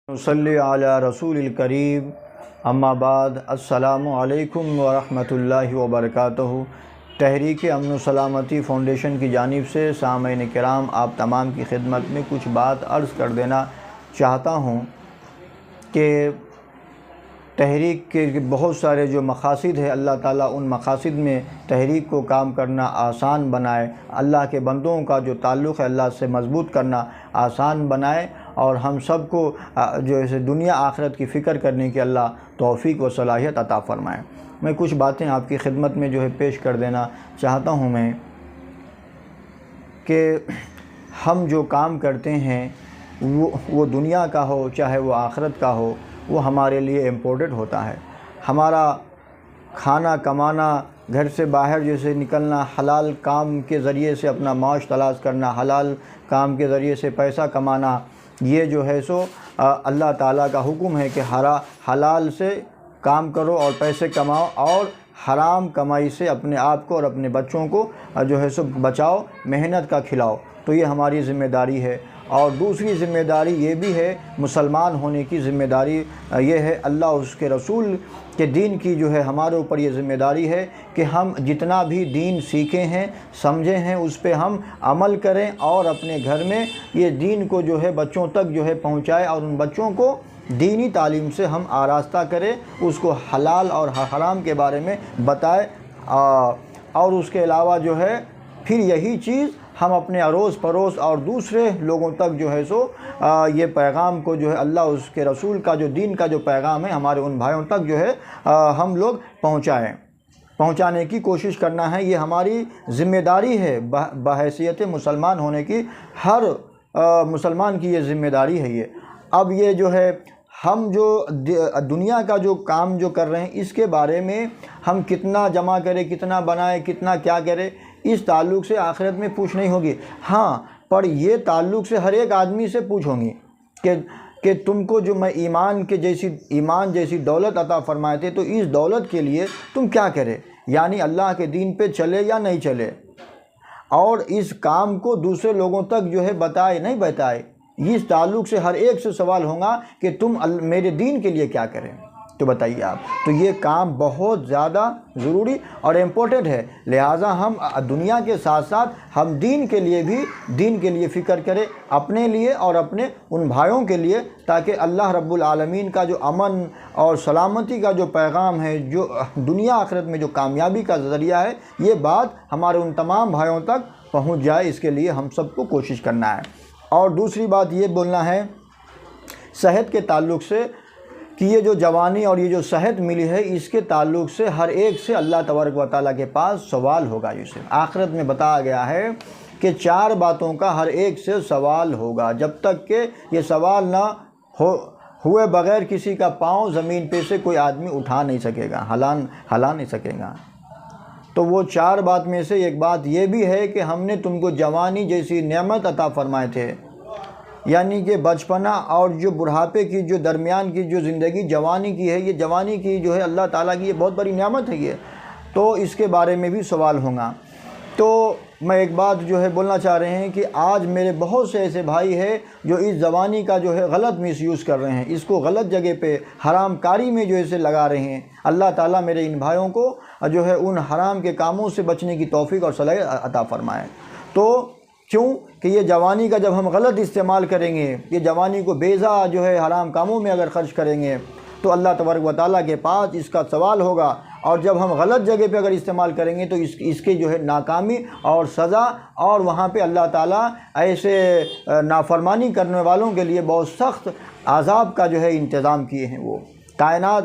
نصلی علی رسول الکریم اما بعد السلام علیکم ورحمۃ اللہ وبرکاتہ۔ تحریک امن و سلامتی فاؤنڈیشن کی جانب سے سامعین کرام آپ تمام کی خدمت میں کچھ بات عرض کر دینا چاہتا ہوں کہ تحریک کے بہت سارے جو مقاصد ہے، اللہ تعالیٰ ان مقاصد میں تحریک کو کام کرنا آسان بنائے، اللہ کے بندوں کا جو تعلق ہے اللہ سے مضبوط کرنا آسان بنائے، اور ہم سب کو جو ہے دنیا آخرت کی فکر کرنے کی اللہ توفیق و صلاحیت عطا فرمائے۔ میں کچھ باتیں آپ کی خدمت میں جو ہے پیش کر دینا چاہتا ہوں میں کہ ہم جو کام کرتے ہیں وہ دنیا کا ہو چاہے وہ آخرت کا ہو، وہ ہمارے لیے امپورٹنٹ ہوتا ہے۔ ہمارا کھانا کمانا، گھر سے باہر جیسے نکلنا، حلال کام کے ذریعے سے اپنا معاش تلاش کرنا، حلال کام کے ذریعے سے پیسہ کمانا، یہ جو ہے سو اللہ تعالیٰ کا حکم ہے کہ حلال سے کام کرو اور پیسے کماؤ، اور حرام کمائی سے اپنے آپ کو اور اپنے بچوں کو جو ہے سو بچاؤ، محنت کا کھلاؤ۔ تو یہ ہماری ذمہ داری ہے۔ اور دوسری ذمہ داری یہ بھی ہے، مسلمان ہونے کی ذمہ داری یہ ہے، اللہ اس کے رسول کے دین کی جو ہے ہمارے اوپر یہ ذمہ داری ہے کہ ہم جتنا بھی دین سیکھے ہیں سمجھے ہیں اس پہ ہم عمل کریں، اور اپنے گھر میں یہ دین کو جو ہے بچوں تک جو ہے پہنچائے، اور ان بچوں کو دینی تعلیم سے ہم آراستہ کریں، اس کو حلال اور حرام کے بارے میں بتائے، اور اس کے علاوہ جو ہے پھر یہی چیز ہم اپنے اڑوس پڑوس اور دوسرے لوگوں تک جو ہے سو یہ پیغام کو جو ہے اللہ اس کے رسول کا جو دین کا جو پیغام ہے ہمارے ان بھائیوں تک جو ہے ہم لوگ پہنچانے کی کوشش کرنا ہے۔ یہ ہماری ذمہ داری ہے، بحیثیت مسلمان ہونے کی ہر مسلمان کی یہ ذمہ داری ہے۔ یہ اب یہ جو ہے ہم جو دنیا کا جو کام جو کر رہے ہیں اس کے بارے میں ہم کتنا جمع کریں، کتنا بنائیں، کتنا کیا کریں، اس تعلق سے آخرت میں پوچھ نہیں ہوگی۔ ہاں، پر یہ تعلق سے ہر ایک آدمی سے پوچھ ہوں گی کہ تم کو جو میں ایمان جیسی دولت عطا فرمائے تھے، تو اس دولت کے لیے تم کیا کرے، یعنی اللہ کے دین پہ چلے یا نہیں چلے، اور اس کام کو دوسرے لوگوں تک جو ہے بتائے نہیں بتائے۔ اس تعلق سے ہر ایک سے سوال ہوگا کہ تم میرے دین کے لیے کیا کریں، تو بتائیے آپ۔ تو یہ کام بہت زیادہ ضروری اور امپورٹنٹ ہے، لہٰذا ہم دنیا کے ساتھ ساتھ ہم دین کے لیے فکر کریں، اپنے لیے اور اپنے ان بھائیوں کے لیے، تاکہ اللہ رب العالمین کا جو امن اور سلامتی کا جو پیغام ہے، جو دنیا آخرت میں جو کامیابی کا ذریعہ ہے، یہ بات ہمارے ان تمام بھائیوں تک پہنچ جائے۔ اس کے لیے ہم سب کو کوشش کرنا ہے۔ اور دوسری بات یہ بولنا ہے صحت کے تعلق سے کہ یہ جو جوانی اور یہ جو صحت ملی ہے، اس کے تعلق سے ہر ایک سے اللہ تبارک و تعالیٰ کے پاس سوال ہوگا۔ جسے آخرت میں بتایا گیا ہے کہ 4 باتوں کا ہر ایک سے سوال ہوگا، جب تک کہ یہ سوال نہ ہوئے بغیر کسی کا پاؤں زمین پہ سے کوئی آدمی اٹھا نہیں سکے گا، ہلا نہیں سکے گا۔ تو وہ 4 بات میں سے ایک بات یہ بھی ہے کہ ہم نے تم کو جوانی جیسی نعمت عطا فرمائے تھے، یعنی کہ بچپنا اور جو بڑھاپے کی جو درمیان کی جو زندگی جوانی کی ہے، یہ جوانی کی جو ہے اللہ تعالیٰ کی یہ بہت بڑی نعمت ہے یہ، تو اس کے بارے میں بھی سوال ہوگا۔ تو میں ایک بات جو ہے بولنا چاہ رہے ہیں کہ آج میرے بہت سے ایسے بھائی ہیں جو اس جوانی کا جو ہے غلط مس یوز کر رہے ہیں، اس کو غلط جگہ پہ حرام کاری میں جو اسے لگا رہے ہیں۔ اللہ تعالیٰ میرے ان بھائیوں کو جو ہے ان حرام کے کاموں سے بچنے کی توفیق اور صلاحیت عطا فرمائے۔ تو کیوں کہ یہ جوانی کا جب ہم غلط استعمال کریں گے، یہ جوانی کو بیجا جو ہے حرام کاموں میں اگر خرچ کریں گے، تو اللہ تبارک و تعالیٰ کے پاس اس کا سوال ہوگا، اور جب ہم غلط جگہ پہ اگر استعمال کریں گے تو اس کی جو ہے ناکامی اور سزا، اور وہاں پہ اللہ تعالیٰ ایسے نافرمانی کرنے والوں کے لیے بہت سخت عذاب کا جو ہے انتظام کیے ہیں۔ وہ کائنات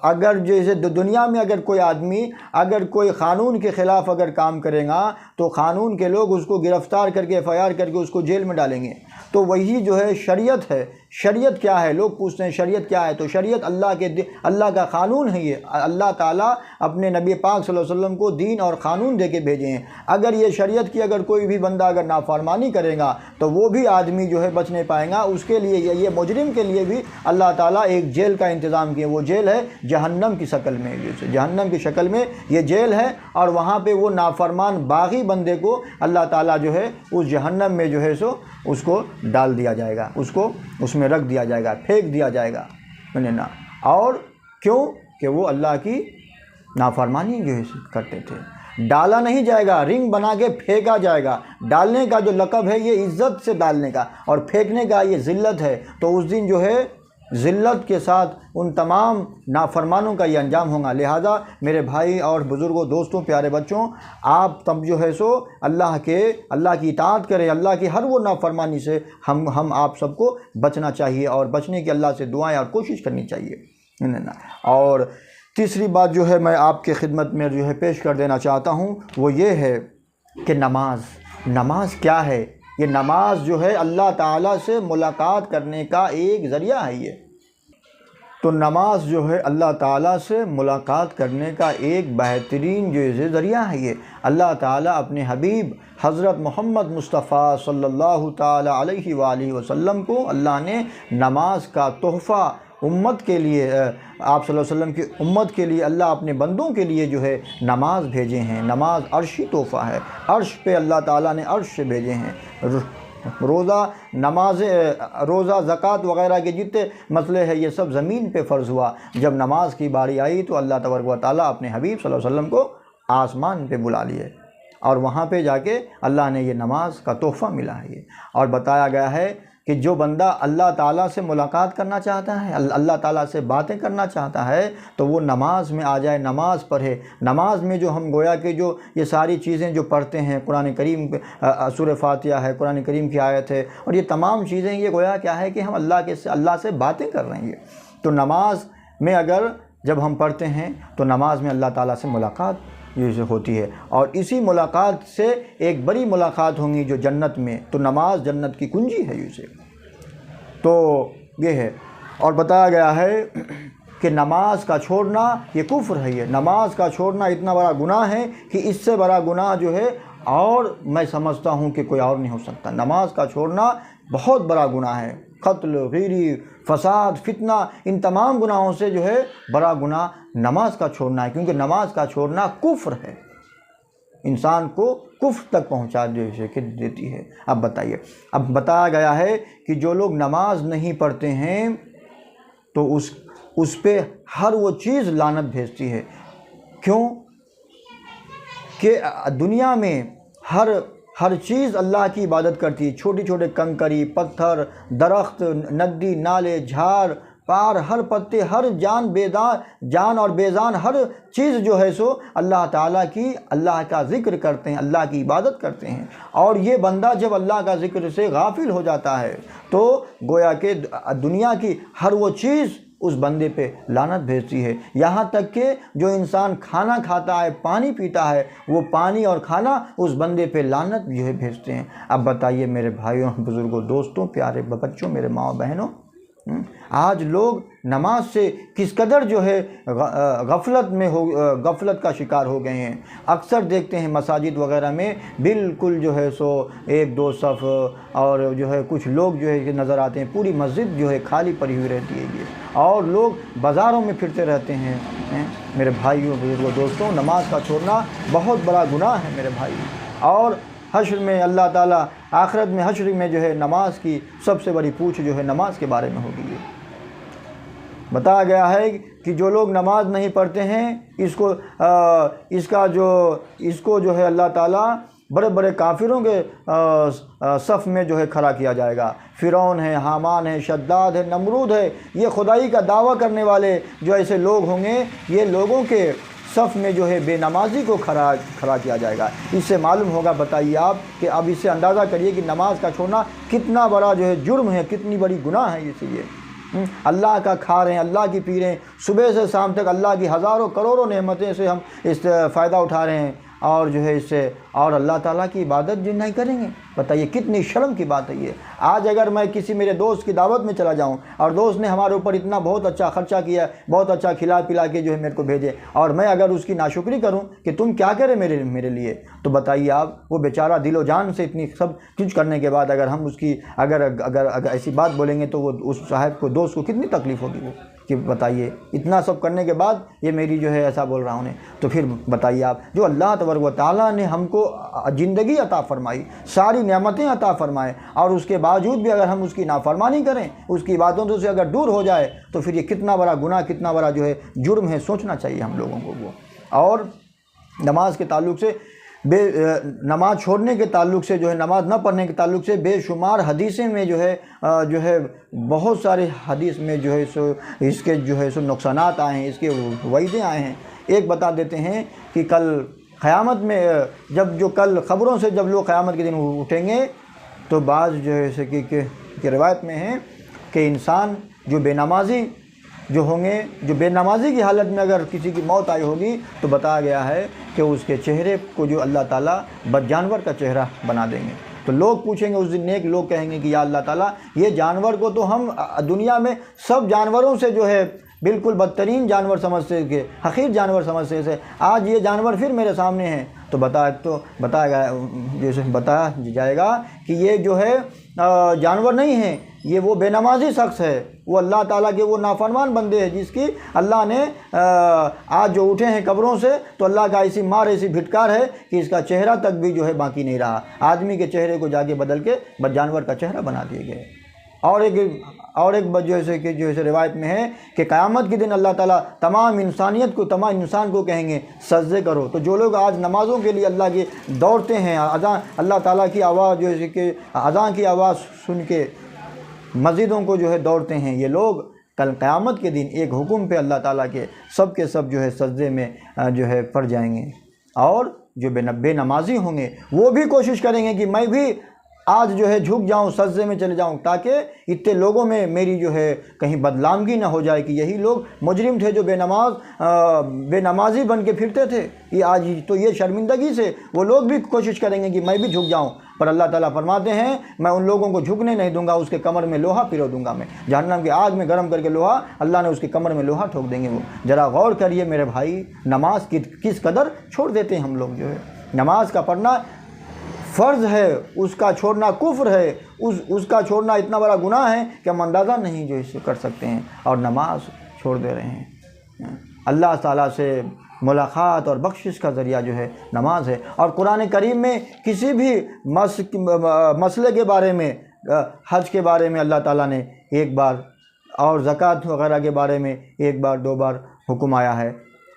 اگر جیسے دنیا میں اگر کوئی آدمی اگر کوئی قانون کے خلاف اگر کام کرے گا تو قانون کے لوگ اس کو گرفتار کر کے FIR کر کے اس کو جیل میں ڈالیں گے۔ تو وہی جو ہے شریعت ہے۔ شریعت کیا ہے؟ لوگ پوچھتے ہیں شریعت کیا ہے؟ تو شریعت اللہ کا قانون ہے۔ یہ اللہ تعالیٰ اپنے نبی پاک صلی اللہ علیہ وسلم کو دین اور قانون دے کے بھیجے ہیں۔ اگر یہ شریعت کی اگر کوئی بھی بندہ اگر نافرمانی کرے گا تو وہ بھی آدمی جو ہے بچ نہیں پائے گا۔ اس کے لیے یہ مجرم کے لیے بھی اللہ تعالیٰ ایک جیل کا انتظام کیے۔ وہ جیل ہے جہنم کی شکل میں، جہنم کی شکل میں یہ جیل ہے، اور وہاں پہ وہ نافرمان باغی بندے کو اللہ تعالیٰ جو ہے اس جہنم میں جو ہے سو اس کو ڈال دیا جائے گا، اس میں میں رکھ دیا جائے گا، پھینک دیا جائے گا نا۔ اور کیوں کہ وہ اللہ کی نافرمانی جو ہے کرتے تھے۔ ڈالا نہیں جائے گا، رنگ بنا کے پھینکا جائے گا۔ ڈالنے کا جو لقب ہے یہ عزت سے ڈالنے کا، اور پھینکنے کا یہ ذلت ہے۔ تو اس دن جو ہے ذلت کے ساتھ ان تمام نافرمانوں کا یہ انجام ہوگا۔ لہذا میرے بھائی اور بزرگوں، دوستوں، پیارے بچوں، آپ تب جو ہے سو اللہ کی اطاعت کریں، اللہ کی ہر وہ نافرمانی سے ہم آپ سب کو بچنا چاہیے، اور بچنے کی اللہ سے دعائیں اور کوشش کرنی چاہیے۔ اور تیسری بات جو ہے میں آپ کے خدمت میں جو ہے پیش کر دینا چاہتا ہوں، وہ یہ ہے کہ نماز کیا ہے؟ یہ نماز جو ہے اللہ تعالیٰ سے ملاقات کرنے کا ایک ذریعہ ہے۔ یہ تو نماز جو ہے اللہ تعالیٰ سے ملاقات کرنے کا ایک بہترین جو ذریعہ ہے۔ یہ اللہ تعالیٰ اپنے حبیب حضرت محمد مصطفیٰ صلی اللہ تعالیٰ علیہ وآلہ وسلم کو اللہ نے نماز کا تحفہ امت کے لیے، آپ صلی اللہ علیہ وسلم کی امت کے لیے، اللہ اپنے بندوں کے لیے جو ہے نماز بھیجے ہیں۔ نماز عرشی تحفہ ہے، عرش پہ اللہ تعالیٰ نے عرش سے بھیجے ہیں۔ روزہ زکوٰۃ وغیرہ کے جتنے مسئلے ہیں یہ سب زمین پہ فرض ہوا۔ جب نماز کی باری آئی تو اللہ تبارک و تعالیٰ اپنے حبیب صلی اللہ علیہ وسلم کو آسمان پہ بلا لیے، اور وہاں پہ جا کے اللہ نے یہ نماز کا تحفہ ملا ہے۔ یہ اور بتایا گیا ہے کہ جو بندہ اللہ تعالیٰ سے ملاقات کرنا چاہتا ہے، اللہ تعالیٰ سے باتیں کرنا چاہتا ہے، تو وہ نماز میں آ جائے، نماز پڑھے۔ نماز میں جو ہم گویا کہ جو یہ ساری چیزیں جو پڑھتے ہیں، قرآن کریم سورہ فاتحہ ہے، قرآن کریم کی آیت ہے، اور یہ تمام چیزیں یہ گویا کیا ہے کہ ہم اللہ سے باتیں کر رہے ہیں۔ تو نماز میں اگر جب ہم پڑھتے ہیں تو نماز میں اللہ تعالیٰ سے ملاقات یہ ہوتی ہے، اور اسی ملاقات سے ایک بڑی ملاقات ہوں گی جو جنت میں۔ تو نماز جنت کی کنجی ہے اسے۔ تو یہ ہے، اور بتایا گیا ہے کہ نماز کا چھوڑنا یہ کفر ہے۔ یہ نماز کا چھوڑنا اتنا بڑا گناہ ہے کہ اس سے بڑا گناہ جو ہے اور میں سمجھتا ہوں کہ کوئی اور نہیں ہو سکتا۔ نماز کا چھوڑنا بہت بڑا گناہ ہے۔ قتل، غیری، فساد، فتنہ، ان تمام گناہوں سے جو ہے بڑا گناہ نماز کا چھوڑنا ہے، کیونکہ نماز کا چھوڑنا کفر ہے، انسان کو کفر تک پہنچا دیتی ہے۔ اب بتائیے، اب بتایا گیا ہے کہ جو لوگ نماز نہیں پڑھتے ہیں تو اس پہ ہر وہ چیز لعنت بھیجتی ہے۔ کیوں کہ دنیا میں ہر چیز اللہ کی عبادت کرتی ہے۔ چھوٹے چھوٹے کنکری، پتھر، درخت، ندی، نالے، جھاڑ، پار، ہر پتے، ہر جان اور بیزان، ہر چیز جو ہے سو اللہ تعالیٰ کا ذکر کرتے ہیں، اللہ کی عبادت کرتے ہیں۔ اور یہ بندہ جب اللہ کا ذکر سے غافل ہو جاتا ہے تو گویا کہ دنیا کی ہر وہ چیز اس بندے پہ لعنت بھیجتی ہے۔ یہاں تک کہ جو انسان کھانا کھاتا ہے، پانی پیتا ہے، وہ پانی اور کھانا اس بندے پہ لعنت جو ہے بھیجتے ہیں۔ اب بتائیے میرے بھائیوں، بزرگوں، دوستوں، پیارے بچوں، میرے ماں بہنوں، آج لوگ نماز سے کس قدر جو ہے غفلت کا شکار ہو گئے ہیں۔ اکثر دیکھتے ہیں مساجد وغیرہ میں بالکل جو ہے سو ایک دو صف، اور جو ہے کچھ لوگ جو ہے نظر آتے ہیں، پوری مسجد جو ہے خالی پڑی ہوئی رہتی ہے یہ، اور لوگ بازاروں میں پھرتے رہتے ہیں۔ میرے بھائیوں، بزرگوں، دوستوں، نماز کا چھوڑنا بہت بڑا گناہ ہے میرے بھائی۔ اور حشر میں اللہ تعالیٰ آخرت میں حشر میں جو ہے نماز کی سب سے بڑی پوچھ جو ہے نماز کے بارے میں ہوگی۔ بتایا گیا ہے کہ جو لوگ نماز نہیں پڑھتے ہیں اس کو جو ہے اللہ تعالیٰ بڑے بڑے کافروں کے صف میں جو ہے کھڑا کیا جائے گا۔ فرعون ہے، حامان ہے، شداد ہے، نمرود ہے، یہ خدائی کا دعویٰ کرنے والے جو ایسے لوگ ہوں گے، یہ لوگوں کے صف میں جو ہے بے نمازی کو کھڑا کیا جائے گا۔ اس سے معلوم ہوگا، بتائیے آپ، کہ اب اس سے اندازہ کریے کہ نماز کا چھوڑنا کتنا بڑا جو ہے جرم ہے، کتنی بڑی گناہ ہے اس لیے۔ اللہ کا کھا رہے ہیں، اللہ کی پی رہے ہیں، صبح سے شام تک اللہ کی ہزاروں کروڑوں نعمتیں سے ہم اس فائدہ اٹھا رہے ہیں، اور جو ہے اس سے اور اللہ تعالیٰ کی عبادت جو نہیں کریں گے، بتائیے کتنی شرم کی بات ہے یہ۔ آج اگر میں کسی میرے دوست کی دعوت میں چلا جاؤں اور دوست نے ہمارے اوپر اتنا بہت اچھا خرچہ کیا، بہت اچھا کھلا پلا کے جو ہے میرے کو بھیجے، اور میں اگر اس کی ناشکری کروں کہ تم کیا کرے میرے لیے، تو بتائیے آپ، وہ بیچارہ دل و جان سے اتنی سب کچھ کرنے کے بعد اگر ہم اس کی اگر ایسی بات بولیں گے تو وہ اس صاحب کو، دوست کو، کتنی تکلیف ہوگی وہ۔ کہ بتائیے اتنا سب کرنے کے بعد یہ میری جو ہے ایسا بول رہا ہوں تو پھر بتائیے آپ، جو اللہ تبارک و تعالیٰ نے ہم کو زندگی عطا فرمائی، ساری نعمتیں عطا فرمائے، اور اس کے باوجود بھی اگر ہم اس کی نافرمانی کریں، اس کی عبادتوں سے اگر دور ہو جائے، تو پھر یہ کتنا بڑا گناہ، کتنا بڑا جو ہے جرم ہے، سوچنا چاہیے ہم لوگوں کو وہ۔ اور نماز کے تعلق سے نماز چھوڑنے کے تعلق سے جو ہے، نماز نہ پڑھنے کے تعلق سے بے شمار حدیثیں میں جو ہے بہت سارے حدیث میں جو ہے سو اس کے جو ہے سو نقصانات آئے ہیں، اس کے وعیدیں آئے ہیں۔ ایک بتا دیتے ہیں کہ کل قیامت میں کل خبروں سے جب لوگ قیامت کے دن اٹھیں گے، تو بعض جو ہے کہ روایت میں ہے کہ انسان جو بے نمازی جو ہوں گے، جو بے نمازی کی حالت میں اگر کسی کی موت آئی ہوگی، تو بتایا گیا ہے کہ اس کے چہرے کو جو اللہ تعالیٰ بد جانور کا چہرہ بنا دیں گے۔ تو لوگ پوچھیں گے اس دن، نیک لوگ کہیں گے کہ یا اللہ تعالیٰ، یہ جانور کو تو ہم دنیا میں سب جانوروں سے جو ہے بالکل بدترین جانور سمجھتے تھے، حقیر جانور سمجھتے تھے، آج یہ جانور پھر میرے سامنے ہیں۔ تو بتایا جائے گا کہ یہ جو ہے جانور نہیں ہے، یہ وہ بے نمازی شخص ہے، وہ اللہ تعالیٰ کے وہ نافرمان بندے ہیں جس کی اللہ نے آج جو اٹھے ہیں قبروں سے، تو اللہ کا ایسی مار، ایسی بھٹکار ہے کہ اس کا چہرہ تک بھی جو ہے باقی نہیں رہا، آدمی کے چہرے کو جا کے بدل کے بد جانور کا چہرہ بنا دیے گئے۔ اور ایک جو ہے روایت میں ہے کہ قیامت کے دن اللہ تعالیٰ تمام انسان کو کہیں گے سجدے کرو۔ تو جو لوگ آج نمازوں کے لیے اللہ کے دوڑتے ہیں، اذان، اللہ تعالیٰ کی آواز جو ہے کہ اذان کی آواز سن کے مسجدوں کو جو ہے دوڑتے ہیں، یہ لوگ کل قیامت کے دن ایک حکم پہ اللہ تعالیٰ کے سب جو ہے سجدے میں جو ہے پڑ جائیں گے۔ اور جو بے نمازی ہوں گے وہ بھی کوشش کریں گے کہ میں بھی آج جو ہے جھک جاؤں، سجدے میں چلے جاؤں، تاکہ اتنے لوگوں میں میری جو ہے کہیں بدنامگی نہ ہو جائے کہ یہی لوگ مجرم تھے جو بے نمازی بن کے پھرتے تھے، یہ آج تو یہ شرمندگی سے وہ لوگ بھی کوشش کریں گے کہ میں بھی جھک جاؤں۔ پر اللہ تعالیٰ فرماتے ہیں میں ان لوگوں کو جھکنے نہیں دوں گا، اس کے کمر میں لوہا پرو دوں گا، میں جہنم کی آگ میں گرم کر کے لوہا، اللہ نے اس کے کمر میں لوہا ٹھوک دیں گے وہ۔ ذرا غور کریے میرے بھائی، نماز کس قدر چھوڑ دیتے ہیں ہم لوگ، جو ہے نماز کا پڑھنا فرض ہے، اس کا چھوڑنا کفر ہے، اس کا چھوڑنا اتنا بڑا گناہ ہے کہ ہم اندازہ نہیں جو اس سے کر سکتے ہیں، اور نماز چھوڑ دے رہے ہیں۔ اللہ تعالیٰ سے ملاقات اور بخشش کا ذریعہ جو ہے نماز ہے۔ اور قرآن کریم میں کسی بھی مسئلے کے بارے میں، حج کے بارے میں اللہ تعالیٰ نے ایک بار، اور زکوٰۃ وغیرہ کے بارے میں ایک بار 2 بار حکم آیا ہے،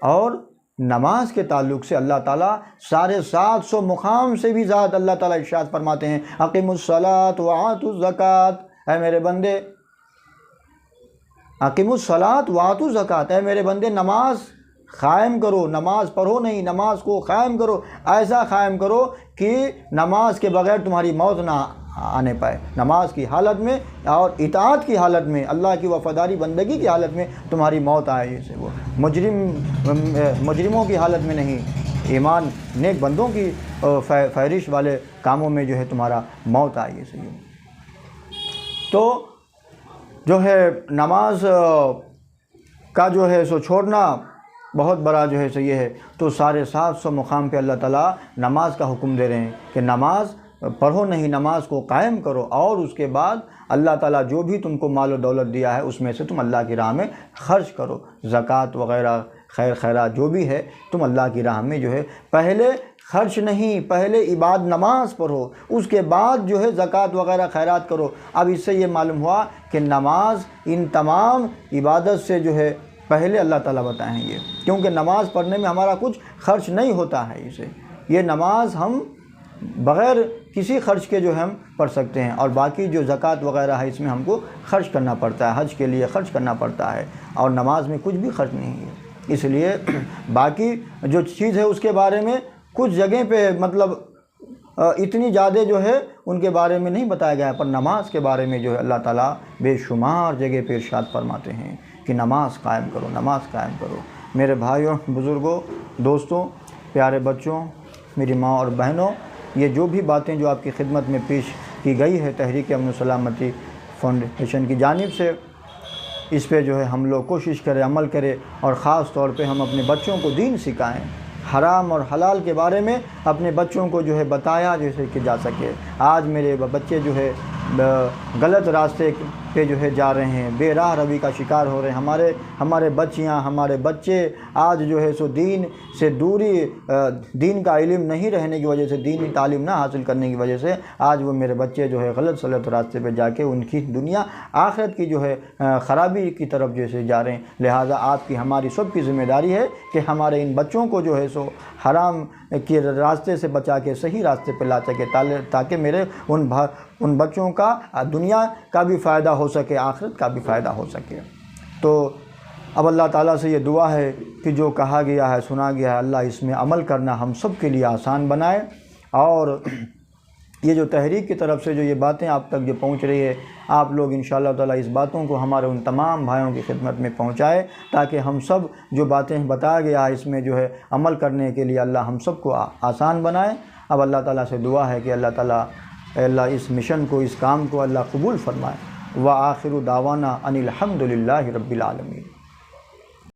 اور نماز کے تعلق سے اللہ تعالیٰ 750 مقام سے بھی زیادہ اللہ تعالیٰ ارشاد فرماتے ہیں اقیموا الصلاۃ وآتوا الزکوٰۃ، اے میرے بندے اقیموا الصلاۃ وآتوا الزکوٰۃ، اے میرے بندے نماز قائم کرو، نماز پڑھو نہیں، نماز کو قائم کرو، ایسا قائم کرو کہ نماز کے بغیر تمہاری موت نہ آنے پائے۔ نماز کی حالت میں اور اطاعت کی حالت میں، اللہ کی وفاداری بندگی کی حالت میں تمہاری موت آئے، اسے وہ مجرموں کی حالت میں نہیں، ایمان نیک بندوں کی فہرست والے کاموں میں جو ہے تمہارا موت آئی، اسے تو جو ہے نماز کا جو ہے سو چھوڑنا بہت بڑا جو ہے سو یہ ہے۔ تو 750 مقام پہ اللہ تعالیٰ نماز کا حکم دے رہے ہیں کہ نماز پڑھو نہیں، نماز کو قائم کرو، اور اس کے بعد اللہ تعالیٰ جو بھی تم کو مال و دولت دیا ہے اس میں سے تم اللہ کی راہ میں خرچ کرو، زکوٰۃ وغیرہ خیرات جو بھی ہے تم اللہ کی راہ میں جو ہے پہلے خرچ نہیں، پہلے نماز پڑھو، اس کے بعد جو ہے زکوٰۃ وغیرہ خیرات کرو۔ اب اس سے یہ معلوم ہوا کہ نماز ان تمام عبادت سے جو ہے پہلے اللہ تعالیٰ بتائے ہیں یہ، کیونکہ نماز پڑھنے میں ہمارا کچھ خرچ نہیں ہوتا ہے، اسے یہ نماز ہم بغیر کسی خرچ کے جو ہم پڑھ سکتے ہیں، اور باقی جو زکوٰۃ وغیرہ ہے اس میں ہم کو خرچ کرنا پڑتا ہے، حج کے لیے خرچ کرنا پڑتا ہے، اور نماز میں کچھ بھی خرچ نہیں ہے۔ اس لیے باقی جو چیز ہے اس کے بارے میں کچھ جگہ پہ مطلب اتنی زیادہ جو ہے ان کے بارے میں نہیں بتایا گیا ہے، پر نماز کے بارے میں جو ہے اللہ تعالیٰ بے شمار جگہ پہ ارشاد فرماتے ہیں کہ نماز قائم کرو، نماز قائم کرو۔ میرے بھائیوں، بزرگوں، دوستوں، پیارے بچوں، میری ماں اور بہنوں، یہ جو بھی باتیں جو آپ کی خدمت میں پیش کی گئی ہے تحریک امن و سلامتی فاؤنڈیشن کی جانب سے، اس پہ جو ہے ہم لوگ کوشش کریں، عمل کریں، اور خاص طور پہ ہم اپنے بچوں کو دین سکھائیں، حرام اور حلال کے بارے میں اپنے بچوں کو جو ہے بتایا جیسے کہ جا سکے۔ آج میرے بچے جو ہے غلط راستے پہ جو ہے جا رہے ہیں، بے راہ روی کا شکار ہو رہے ہیں۔ ہمارے بچیاں، ہمارے بچے آج جو ہے سو دین سے دوری، دین کا علم نہیں رہنے کی وجہ سے، دینی تعلیم نہ حاصل کرنے کی وجہ سے آج وہ میرے بچے جو ہے غلط سلط راستے پہ جا کے ان کی دنیا آخرت کی جو ہے خرابی کی طرف جیسے جا رہے ہیں۔ لہٰذا آپ کی، ہماری سب کی ذمہ داری ہے کہ ہمارے ان بچوں کو جو ہے سو حرام کے راستے سے بچا کے صحیح راستے پہ لا سکے، تاکہ میرے ان بچوں کا دنیا کا بھی فائدہ ہو سکے، آخرت کا بھی فائدہ ہو سکے۔ تو اب اللہ تعالیٰ سے یہ دعا ہے کہ جو کہا گیا ہے، سنا گیا ہے، اللہ اس میں عمل کرنا ہم سب کے لیے آسان بنائے، اور یہ جو تحریک کی طرف سے جو یہ باتیں آپ تک جو پہنچ رہی ہے، آپ لوگ انشاءاللہ تعالیٰ اس باتوں کو ہمارے ان تمام بھائیوں کی خدمت میں پہنچائے، تاکہ ہم سب جو باتیں بتایا گیا ہے اس میں جو ہے عمل کرنے کے لیے اللہ ہم سب کو آسان بنائے۔ اب اللہ تعالیٰ سے دعا ہے کہ اللہ تعالیٰ اس مشن کو، اس کام کو اللہ قبول فرمائے۔ وآخر دعوانا ان الحمد للہ رب العالمین۔